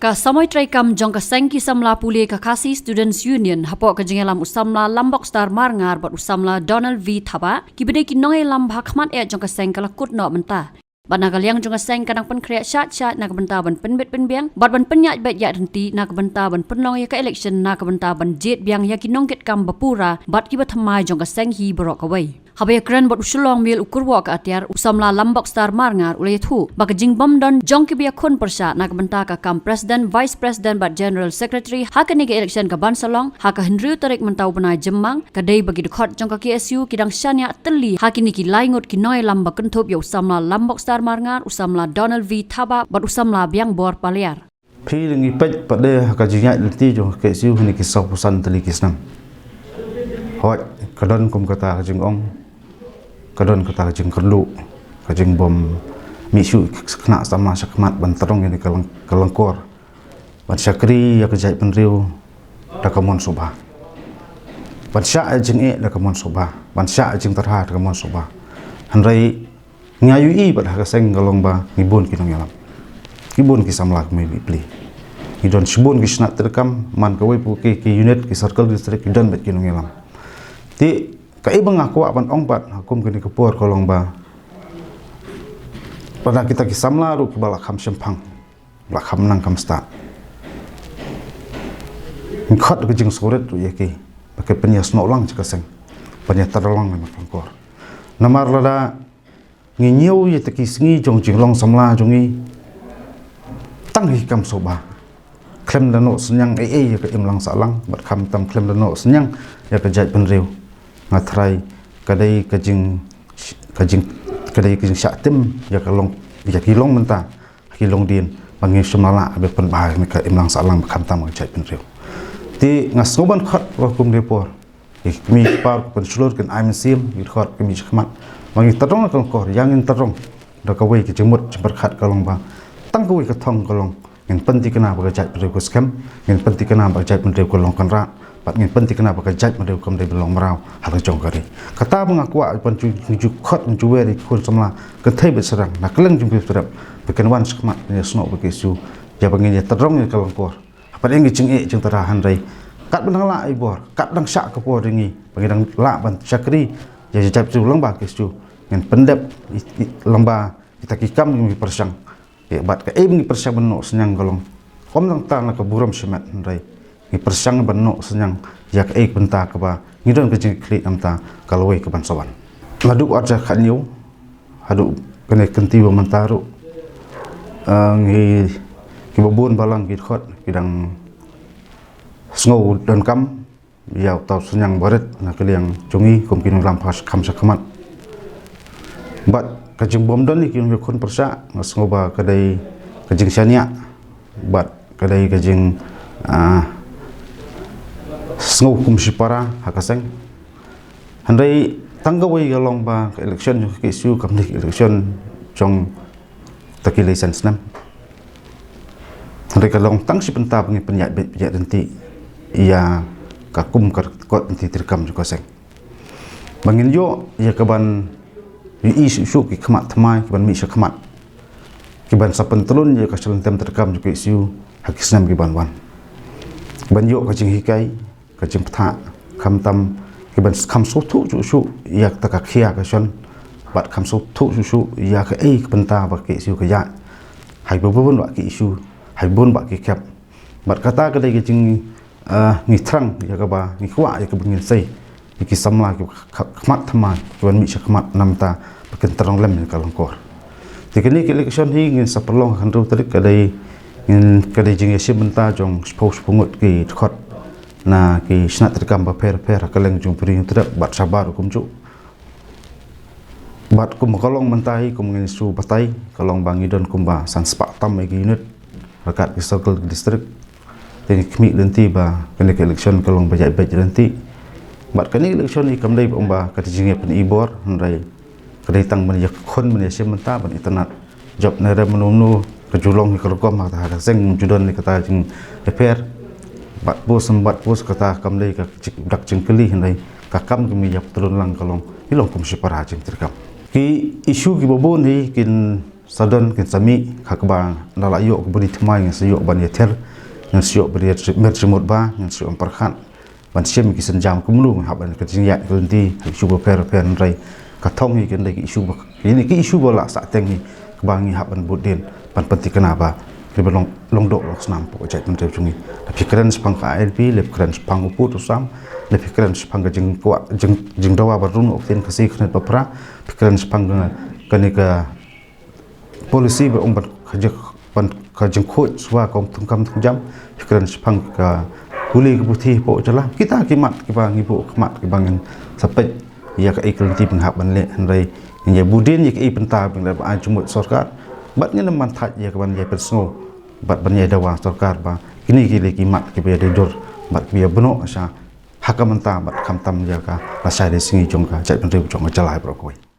Ka samoi trai kam jong ka sengki samla pule ka Khasi Students Union hapok ka jengelam usamla Lambok Star Marngar bot usamla Donald V Thaba ki bede ki nongai lam khmat e jong ka seng kala kut no menta bana kaliang jong ka seng kadang pen kriat shat nak benta ban penbet penbiang bat ban penyat bet ya renti nak benta ban penlong ya ka election nak benta ban jet biang ya ki nongket kam bapura bat ki bathamai jong ka seng hi borok away Habaya keren bot usulong mil ukurwa ka atiar usamla Lambok Star Marngar ulay thu baka jingbam don jongki biya khun persya nak benta ka kam president vice president bat general secretary hakani ka election ka bansalong haka Henry tarik mentau benai jemang kadai bagi dekhot jong ka KSU kidang syania teli hakini ki laingut ki noi lamba kentup ya usamla Lambok Star Marngar usamla Donald V Thaba bat usamla biang bor paliar phi ngi pej pada ka jinya liti jong KSU ni ki saupusan teli kisnam hot kadon kum kata jingong kadon kata jing kerlu kajing bom misu kena sama sakmat banterong ini kelengkor ban syakri ya kejai penriu dakamon subah ban syak jing e dakamon subah ban syak jing terha dakamon subah hanrai ngayui pada kaseng galong ba ngibun kinong yalam ngibun ki samlak me bipli ngidon sibun ki snat terkam man kawai pu ki unit ki circle district idon bet kinong yalam ti kai bang aku apan ongpat hukum kini kepur kolong ba pada kita kisamla ru ki balak kham sempang balak kham nang kam start khot ke jing soret tu yaki pakai penyas no lang cakaseng penyas terlang memang kor namar lada nginyiu ye taki singi jong jing long samla jongi tang hi kam soba klem dano senyang ya ke imlang salang bat kham tam klem dano senyang ya ke jait penriu ngatrai kadai kajing syatim ya kalong ya kilong menta kilong din pangi semala abe pen bahai meka imlang salang kham tam jait penriu ti ngasoban khat wakum depor mi par pensulur kan IMCM khot kami khmat mangi tarong kan kor yang in tarong da kawai ki jemut berkhat kalong ba tang kawai ka thong kalong ngin penti kena ba jait penriu ko scam ngin penti kena ba jait penriu ko long kan ra pat ngin penti kena ba jait penriu kom de belong marau hal jong kari kata mengaku pan ju khot ju weri kun samla ka thai be serang na keleng jum serap beken wan skmat ne sno ba kesu ya bangin ya tarong ni kalong kor apa yang jing e jing tarahan rai kat benang la ai bor kat dang syak ka por ringi bagi dang la ban syakri ya jap ju lang ba kesu ngin pendep lamba kita kikam ni persang ya bat ka ni persang beno senyang kalong kom dang ta na ka buram semat rai ni persang beno senyang yak benta ka ba ngidon ke jing klik amta kaloi ke bansawan ladu arja khanyu hadu kene kenti wa mantaru ngi ki babun balang ki khot kidang sngau dan kam ya tau senyang baret na kaliang jungi kum kin lam pas kham sakmat bat kajing bom don ni kin khon persa ngasngau ba kadai kajing syania bat kadai kajing sngau kum sipara hakaseng handai tanggawai galong ba election ke isu kamnik election jong taki license nam handai kalong tang si penta pengi penyat denti ia kakum kot nanti terkam juga seng bangin yo ia kaban isu ki khmat thamai kaban mi khmat kiban sapen telun ia kaselun tem terkam juga isu hakisnam kiban wan ban yo kajing hikai kajing ptha kham tam kiban kham su thu su ia taka khia ka son bat kham su thu su ia ka benta ba ke isu ka ya hai bobon ba ke isu hai bon ba ke kap bat kata ka dai kajing ngi trang ya ka ba ngi khwa ya ka bingin sei ki samla ki khmat thamai kiban mi khmat namta pakin terong lem ka langkor tikini ki election hi ngin sapalong han ru tarik ka dai ngin ka dai jing yesi benta jong spos pungut ki khot na ki snat terkam ba per ka leng jung pring trak bat sabar kum cu bat kum kalong mentai kum ngin su batai kalong bangi don kum ba san spak tam ki unit rakat ki circle district ini kami nanti ba kena election kalong bajak nanti bat kani election ni kamdai ba kata jingnya pen ibor ndai kadai tang ban yak khon ban yasem menta ban internet job nera menunu kejulong ni kerkom kata ada seng judon ni kata jing repair bat bos kata kamdai ka dak jingkeli ndai kakam kami yak turun lang kalong ilong kum sipara jing terkam ki isu ki bobon ni kin sadon kin sami khakbang dala yo budi thmai ngi yo ban yether ngi sio beri merjemut ba ngi sio perkhan ban sim ki senjam kumlu haban ke jingya kunti isu bo per rai ka thong hi ken dei isu bo ini ki isu bo la sa teng hi kbangi haban budin pan penti kenapa ke belong longdok snam po jai menteri chungi pikiran sepang ka LP pikiran sepang uput usam pikiran sepang ka jing kwa jing dawa barun okten kasi khnat papra pikiran sepang ka polisi berumbat kajeng khoi suwa kom tungkam tungjam pikiran sepang ka huli kebuti po jala kita kimat kibang ibu kemat kibang sapet ya ka iklan ti penghap banle rai ya budin ya ka penta pengda ba jumut sarkar batnya man that ya kaban ya persno bat banya dawa sarkar ba kini kile kimat kibe de dor bat biya beno asa hakamanta bat kamtam ya ka rasa de singi jongka jai penri jongka jalai prokoi